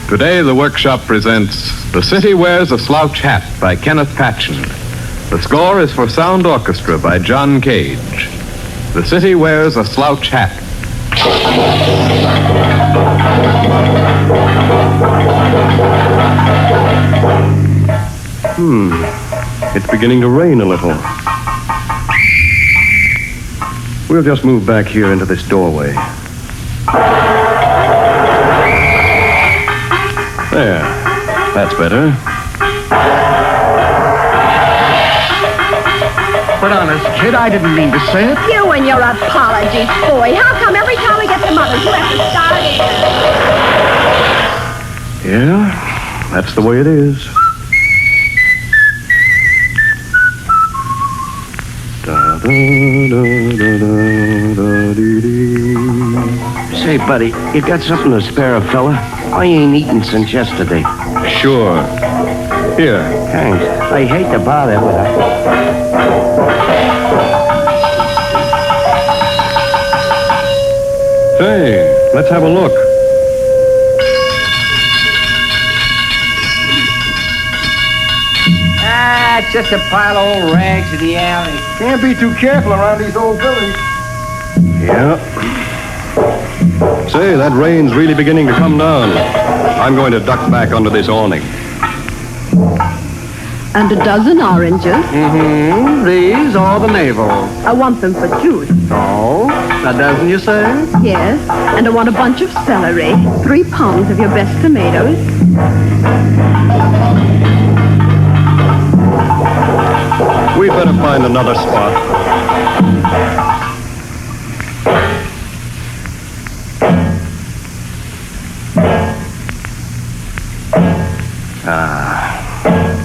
Today, the workshop presents The City Wears a Slouch Hat by Kenneth Patchen. The score is for sound orchestra by John Cage. The City Wears a Slouch Hat. It's beginning to rain a little. We'll just move back here into this doorway. There. That's better. But honest, kid, I didn't mean to say it. You and your apologies, boy. How come every time we get the mothers, you have to start in? Yeah, that's the way it is. Say, buddy, you got something to spare a fella? I ain't eaten since yesterday. Sure. Here. Thanks. I hate to bother, but Hey, let's have a look. It's just a pile of old rags in the alley. Can't be too careful around these old buildings. Yeah. Say, that rain's really beginning to come down. I'm going to duck back under this awning. And a dozen oranges. These are the navel. I want them for juice. Oh, a dozen, you say? Yes. And I want a bunch of celery. 3 pounds of your best tomatoes. We'd better find another spot.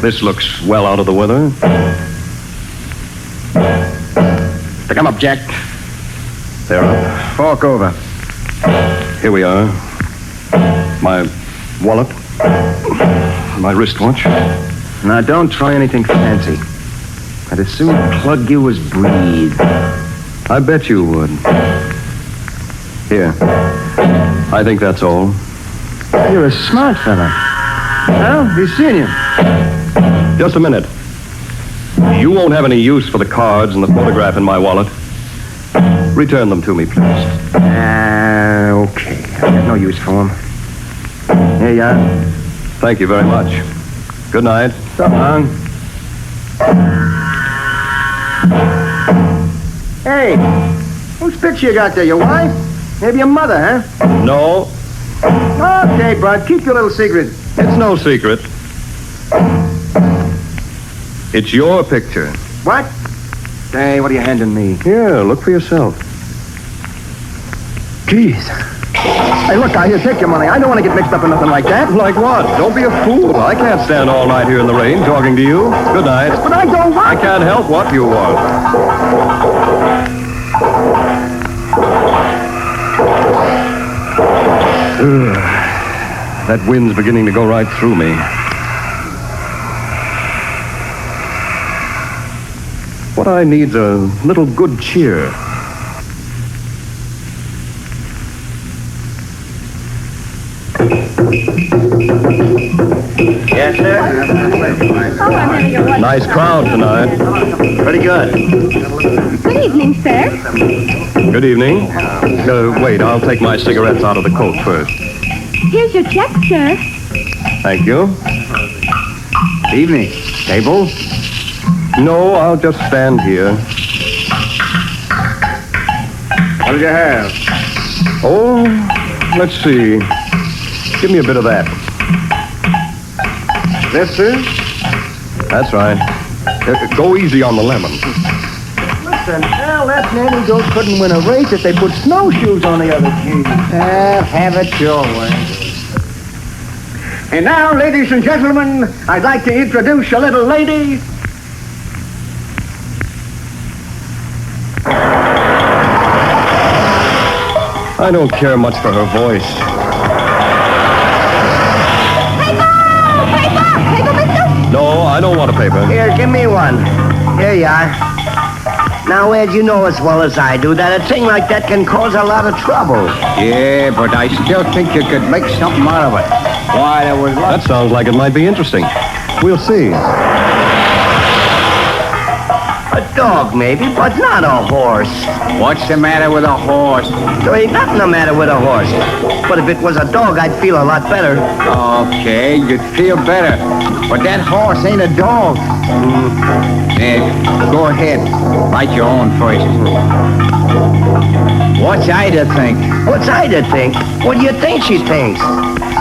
This looks well out of the weather. Come up, Jack. They're up. Fork over. Here we are. My wallet. My wristwatch. Now, don't try anything fancy. I'd as soon plug you as breathe. I bet you would. Here. I think that's all. You're a smart fella. Well, he's seen you. Just a minute. You won't have any use for the cards and the photograph in my wallet. Return them to me, please. Okay. I got no use for them. Here you are. Thank you very much. Good night. So long. Hey, whose picture you got there? Your wife? Maybe your mother, huh? No, Okay, bud. Keep your little secret. it's no secret. It's your picture. What? Hey, what are you handing me? Here, look for yourself. Jeez. Hey, look, here, take your money. I don't want to get mixed up in nothing like that. Like what? Don't be a fool. I can't stand all night here in the rain talking to you. Good night. But I don't want... I can't help what you want. That wind's beginning to go right through me. What I need's a little good cheer. Yes, sir. Nice crowd tonight. Pretty good. Good evening, sir. Good evening. Wait, I'll take my cigarettes out of the coat first. Here's your check, sir. Thank you. Evening. Table? No, I'll just stand here. What did you have? Oh, let's see. Give me a bit of that. This, sir? That's right. Go easy on the lemon. Listen, well, that nanny goat couldn't win a race if they put snowshoes on the other team. Have it your way. And now, ladies and gentlemen, I'd like to introduce a little lady. I don't care much for her voice. don't want a paper. Here, give me one. Here you are. Now, Ed, you know as well as I do that a thing like that can cause a lot of trouble. Yeah, but I still think you could make something out of it. Why, there was That sounds like it might be interesting. We'll see. A dog, maybe, but not a horse. What's the matter with a horse? There ain't nothing the matter with a horse. But if it was a dog, I'd feel a lot better. Okay, you'd feel better. But that horse ain't a dog. Go ahead. Write your own first. What's Ida think? What's Ida think? What do you think she thinks?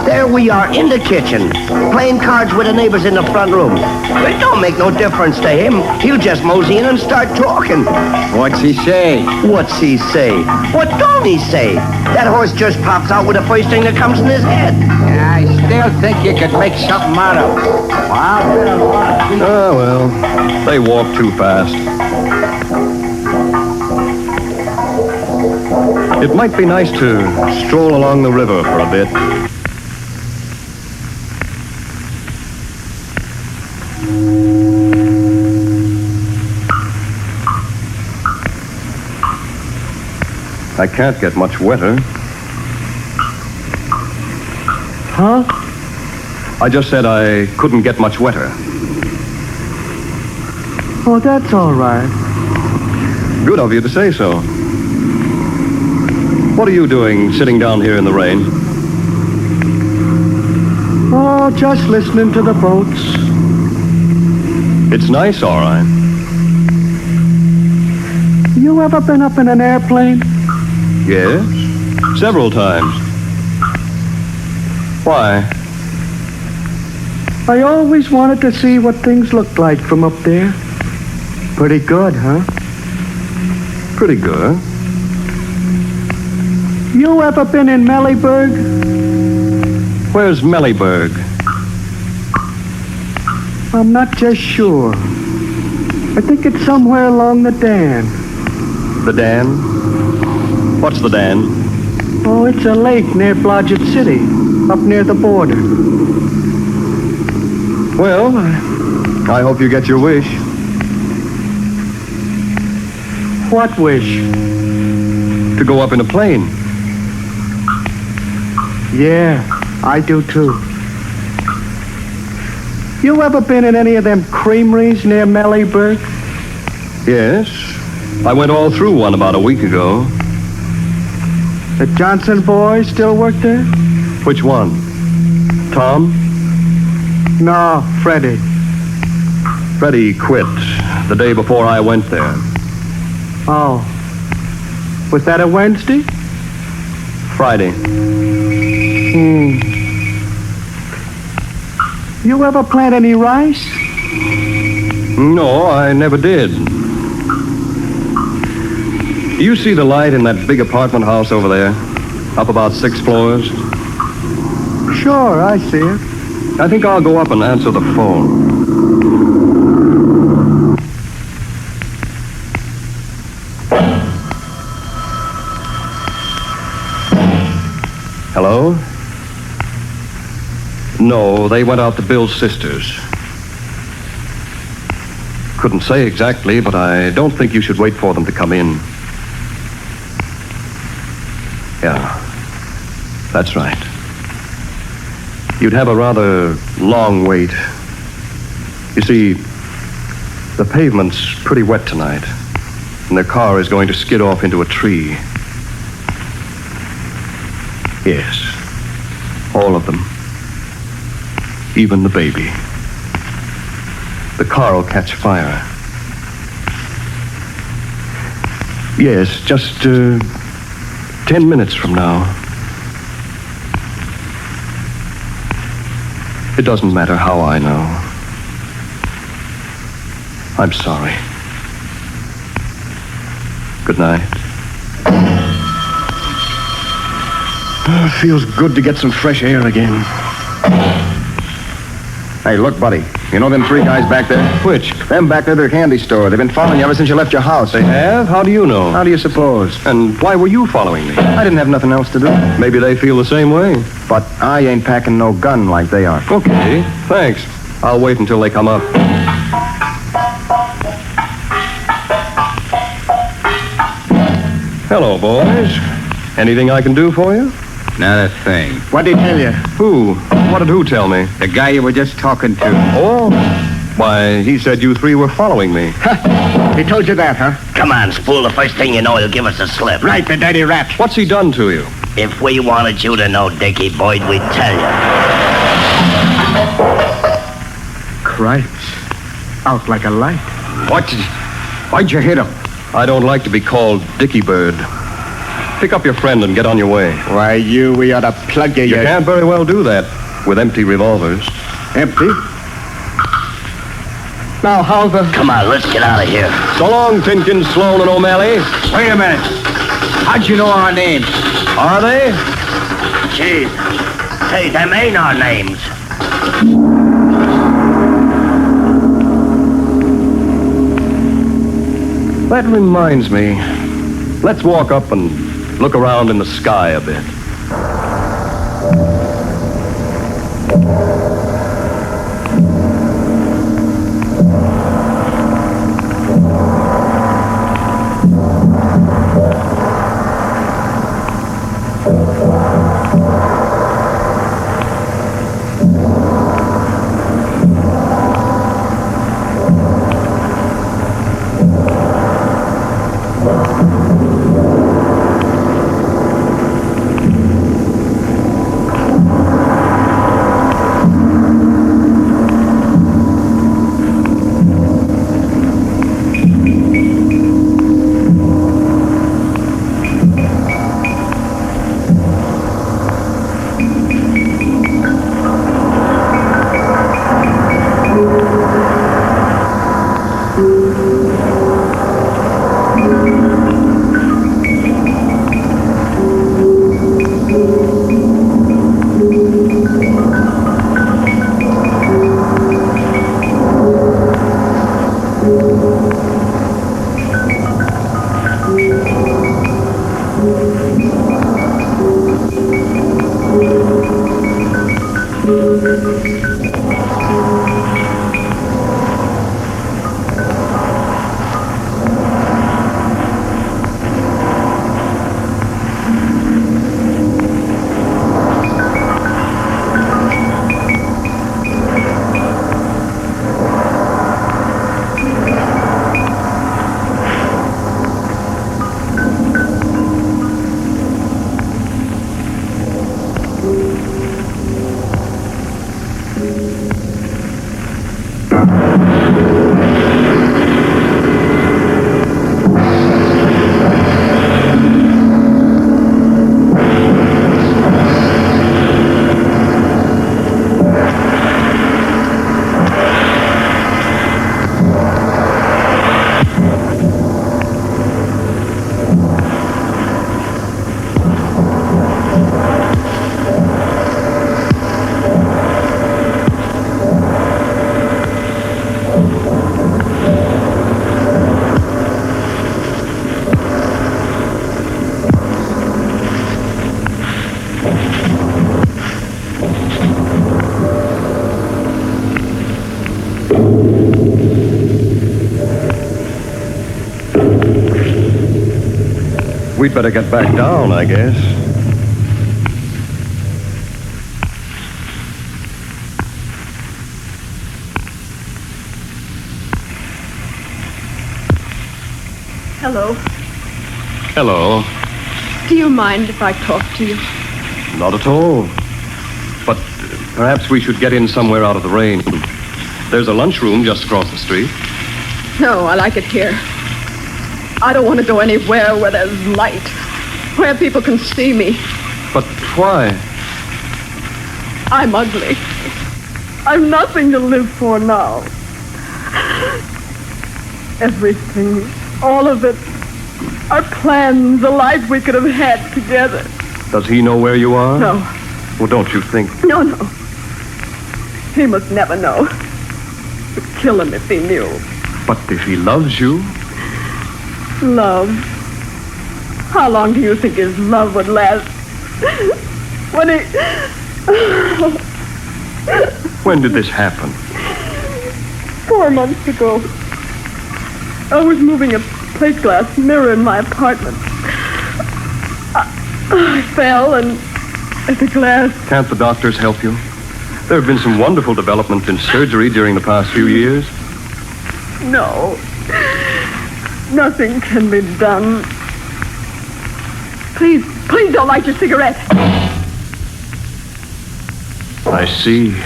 There we are in the kitchen, playing cards with the neighbors in the front room. It don't make no difference to him. He'll just mosey in and start talking. What's he say? What's he say? What don't he say? That horse just pops out with the first thing that comes in his head. I still think you could make something out of it. Oh, well, they walk too fast. It might be nice to stroll along the river for a bit. I can't get much wetter. Huh? I just said I couldn't get much wetter. Oh, that's all right. Good of you to say so. What are you doing sitting down here in the rain? Oh, just listening to the boats. It's nice, all right. You ever been up in an airplane? Yes, several times. Why? I always wanted to see what things looked like from up there. Pretty good, huh? Pretty good. You ever been in Mellyburg? Where's Mellyburg? I'm not just sure. I think it's somewhere along the Dan. The Dan? What's the Dan? Oh, it's a lake near Blodgett City, up near the border. Well, I hope you get your wish. What wish? To go up in a plane. Yeah, I do too. You ever been in any of them creameries near Mellyburg? Yes. I went all through one about a week ago. The Johnson boys still work there? Which one? Tom? No, Freddie. Freddie quit the day before I went there. Oh. Was that a Wednesday? Friday. You ever plant any rice? No, I never did. Do you see the light in that big apartment house over there? Up about 6 floors? Sure, I see it. I think I'll go up and answer the phone. Hello? No, they went out to Bill's sisters. Couldn't say exactly, but I don't think you should wait for them to come in. Yeah, that's right. You'd have a rather long wait. You see, the pavement's pretty wet tonight, and their car is going to skid off into a tree. Yes, all of them. Even the baby. The car will catch fire. Yes, just 10 minutes from now. It doesn't matter how I know. I'm sorry. Good night. Oh, it feels good to get some fresh air again. Hey, look, buddy. You know them 3 guys back there? Which? Them back near their candy store. They've been following you ever since you left your house. They have? How do you know? How do you suppose? And why were you following me? I didn't have nothing else to do. Maybe they feel the same way. But I ain't packing no gun like they are. Okay, thanks. I'll wait until they come up. Hello, boys. Anything I can do for you? Not a thing. What'd he tell you? Who? What did who tell me? The guy you were just talking to. Oh, why, he said you three were following me. He told you that, huh? Come on, Spool. The first thing you know, he'll give us a slip. Right, the dirty rat. What's he done to you? If we wanted you to know, Dickie Boyd, we'd tell you. Cripes. Out like a light. Why'd you hit him? I don't like to be called Dickie Bird. Pick up your friend and get on your way. Why, we ought to plug you. You can't very well do that with empty revolvers. Empty? Now, how the... Come on, let's get out of here. So long, Pinkins, Sloan, and O'Malley. Wait a minute. How'd you know our names? Are they? Gee, say, them ain't our names. That reminds me. Let's walk up and look around in the sky a bit. We'd better get back down, I guess. Hello. Hello. Do you mind if I talk to you? Not at all. But perhaps we should get in somewhere out of the rain. There's a lunchroom just across the street. No, I like it here. I don't want to go anywhere where there's light, where people can see me. But why? I'm ugly. I've nothing to live for now. Everything, all of it, our plans, the life we could have had together. Does he know where you are? No. Well, don't you think? No. He must never know. It would kill him if he knew. But if he loves you? Love? How long do you think his love would last? When When did this happen? 4 months ago. I was moving a plate glass mirror in my apartment. I fell and the glass... Can't the doctors help you? There have been some wonderful developments in surgery during the past few years. No. Nothing can be done. Please don't light your cigarette. I see.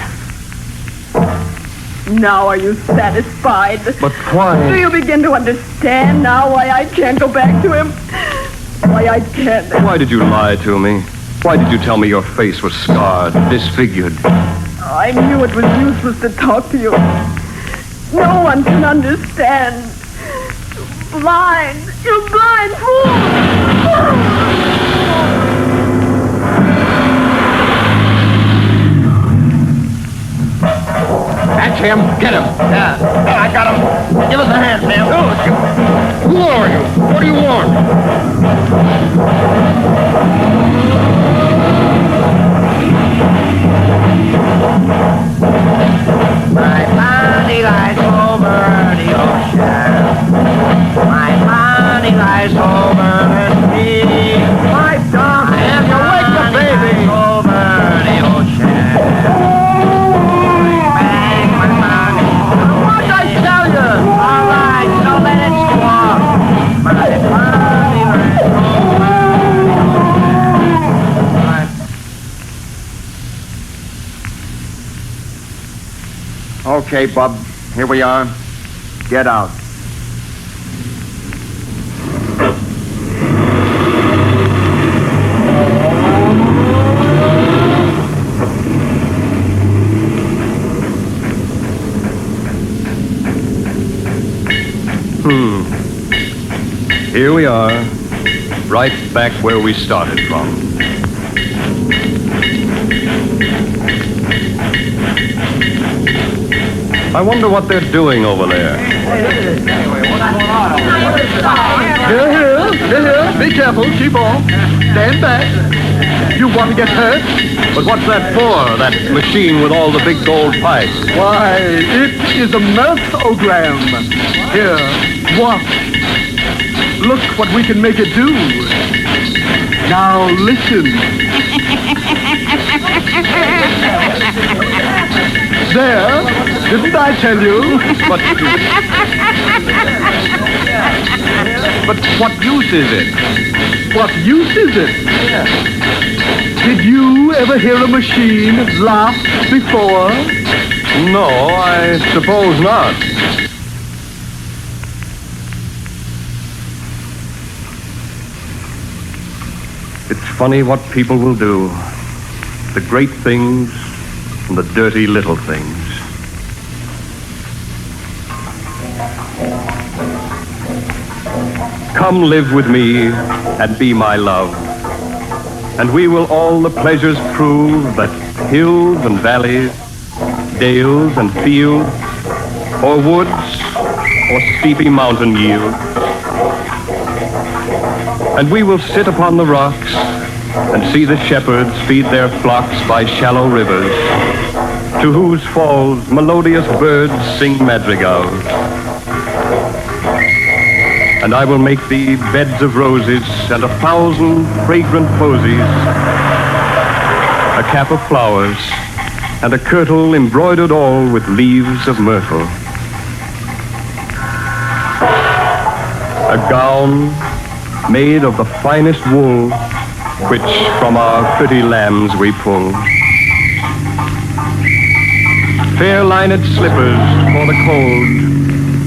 Now are you satisfied? But why? Do you begin to understand now why I can't go back to him? Why I can't? Why did you lie to me? Why did you tell me your face was scarred, disfigured? I knew it was useless to talk to you. No one can understand. Blind. You're blind fool. That's him. Get him. Yeah, I got him. Give us a hand, Sam. Who are you? What do you want? My body lies over the ocean. My body lies over the sea. My dog, and you wake the baby over the ocean. Bang, my body. What I tell you? All right, so let it squawk. My body lies over the ocean. Okay, Bub. Here we are. Get out. Here we are, right back where we started from. I wonder what they're doing over there. Here. Be careful. Keep on. Stand back. You want to get hurt? But what's that for, that machine with all the big gold pipes? Why, it is a mirthogram. Here, watch. Look what we can make it do. Now listen. There, didn't I tell you? But what use is it? What use is it? Did you ever hear a machine laugh before? No, I suppose not. It's funny what people will do. The great things and the dirty little things. Come live with me and be my love, and we will all the pleasures prove that hills and valleys, dales and fields, or woods, or steepy mountain yield. And we will sit upon the rocks and see the shepherds feed their flocks by shallow rivers, to whose falls melodious birds sing madrigals. And I will make thee beds of roses and 1,000 fragrant posies, a cap of flowers, and a kirtle embroidered all with leaves of myrtle. A gown made of the finest wool, which from our pretty lambs we pull. Fair lined slippers for the cold,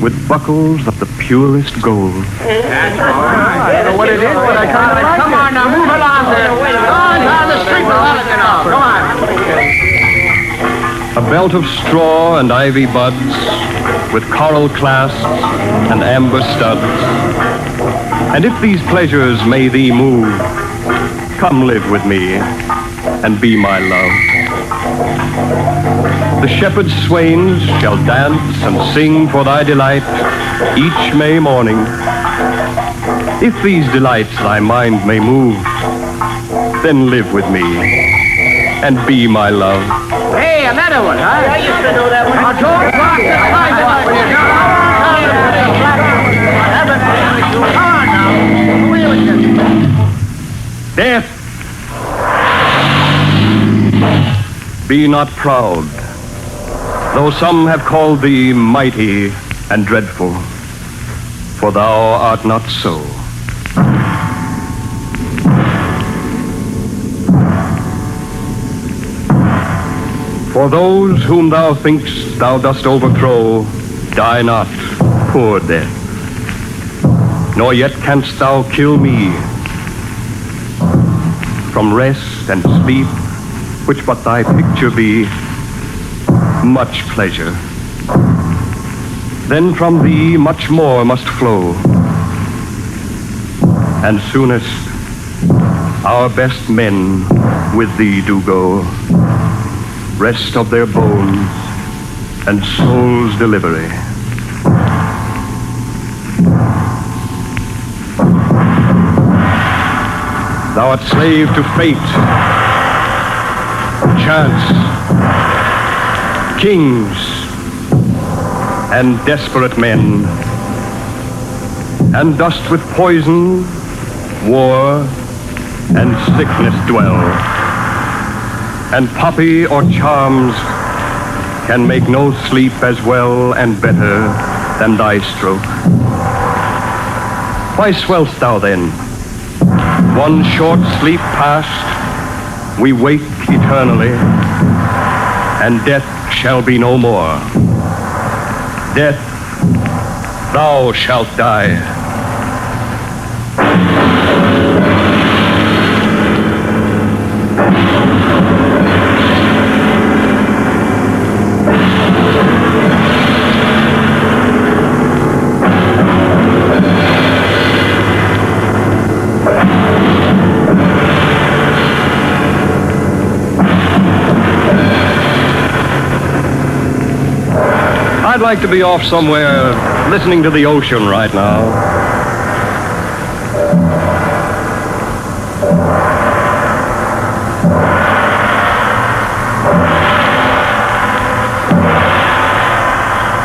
with buckles of the purest gold. I don't know what it is, but I kind of like it. Come on now, move along there. Go on down the street, we're all looking out. Come on. A belt of straw and ivy buds, with coral clasps and amber studs. And if these pleasures may thee move, come live with me and be my love. The shepherd swains shall dance and sing for thy delight each May morning. If these delights thy mind may move, then live with me and be my love. Hey, another one, huh? I used to know that one. Now, don't rock the sidewalk when you come on now. Away with you. Death! Be not proud, though some have called thee mighty and dreadful, for thou art not so. For those whom thou think'st thou dost overthrow, die not, poor death, nor yet canst thou kill me. From rest and sleep, which but thy picture be, much pleasure. Then from thee much more must flow, and soonest our best men with thee do go, rest of their bones and soul's delivery. Thou art slave to fate, chance, kings, and desperate men, and dost with poison, war, and sickness dwell, and poppy or charms can make no sleep as well and better than thy stroke. Why swell'st thou then? One short sleep past, we wake eternally, and death shall be no more. Death, thou shalt die. I'd like to be off somewhere listening to the ocean right now.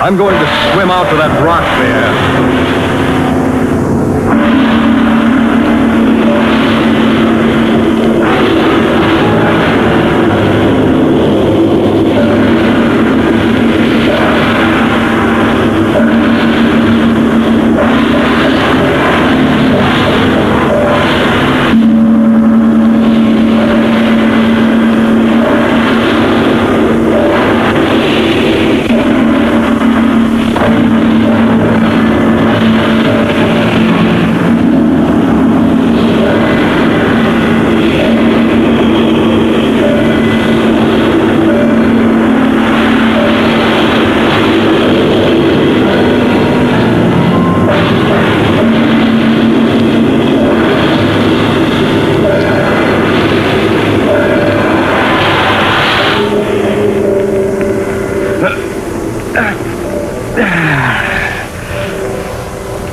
I'm going to swim out to that rock there.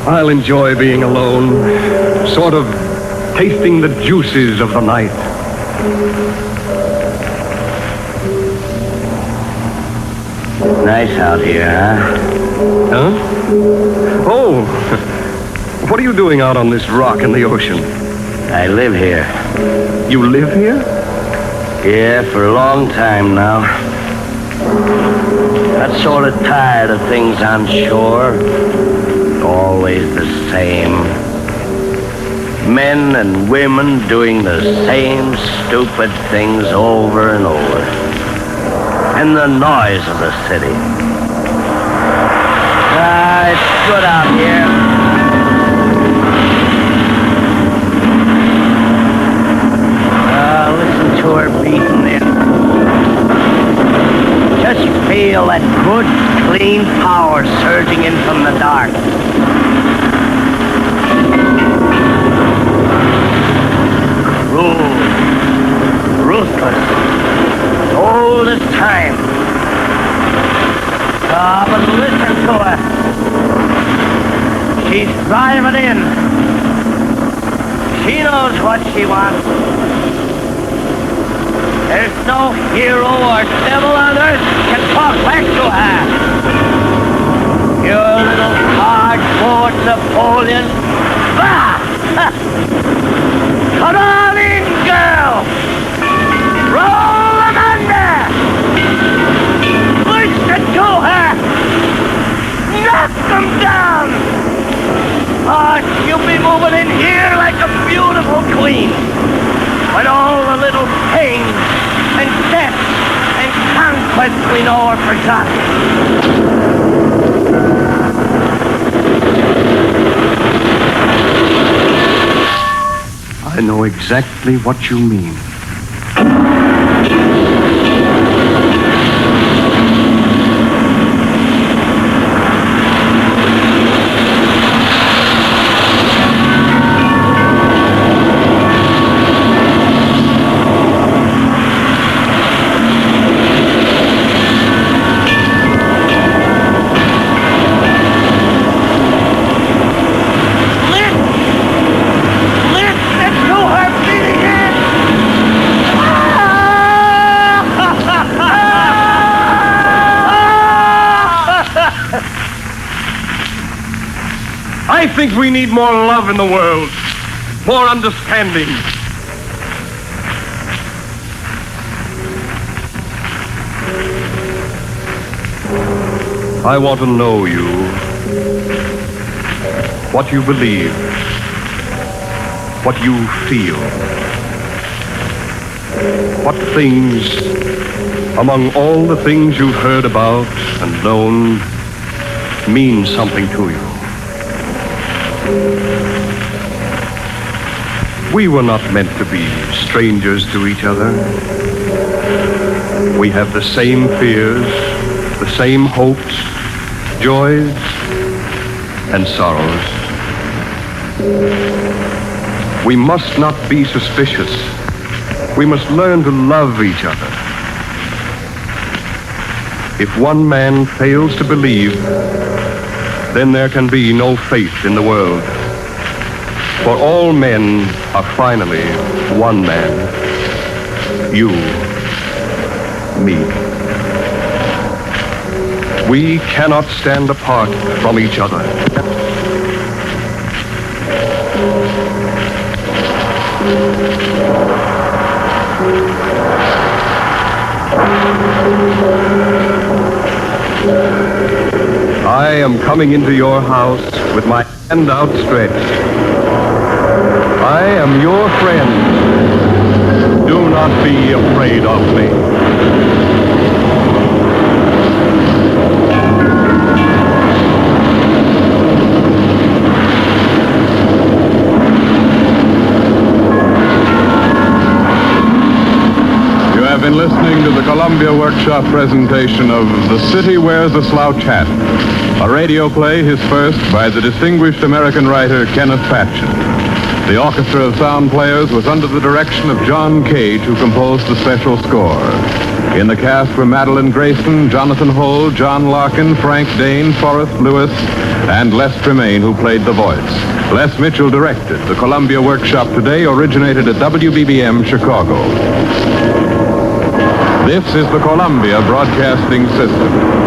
I'll enjoy being alone, sort of tasting the juices of the night. Nice out here, huh? Huh? Oh, what are you doing out on this rock in the ocean? I live here. You live here? Yeah, for a long time now. Got sort of tired of things on shore. Always the same. Men and women doing the same stupid things over and over. And the noise of the city. It's good out here. Listen to her beating in. Just feel that good, clean power surging in from the dark. Cruel, ruthless, all the time. But listen to her. She's driving in. She knows what she wants. There's no hero or devil on earth can talk back to her. Your little cardboard Napoleon. Bah! Come on in, girl! Roll them under! Push it to her! Knock them down! Oh, she'll be moving in here like a beautiful queen. With all the little pains and deaths and conquests we know are forgotten. I know exactly what you mean. I think we need more love in the world, more understanding. I want to know you, what you believe, what you feel, what things, among all the things you've heard about and known, mean something to you. We were not meant to be strangers to each other. We have the same fears, the same hopes, joys, and sorrows. We must not be suspicious. We must learn to love each other. If one man fails to believe, then there can be no faith in the world. For all men are finally one man. You, me. We cannot stand apart from each other. I am coming into your house with my hand outstretched. I am your friend. Do not be afraid of me. You have been listening to the Columbia Workshop presentation of The City Wears a Slouch Hat, a radio play, his first, by the distinguished American writer Kenneth Patchen. The orchestra of sound players was under the direction of John Cage, who composed the special score. In the cast were Madeline Grayson, Jonathan Hull, John Larkin, Frank Dane, Forrest Lewis, and Les Tremaine, who played the voice. Les Mitchell directed. The Columbia Workshop today originated at WBBM, Chicago. This is the Columbia Broadcasting System.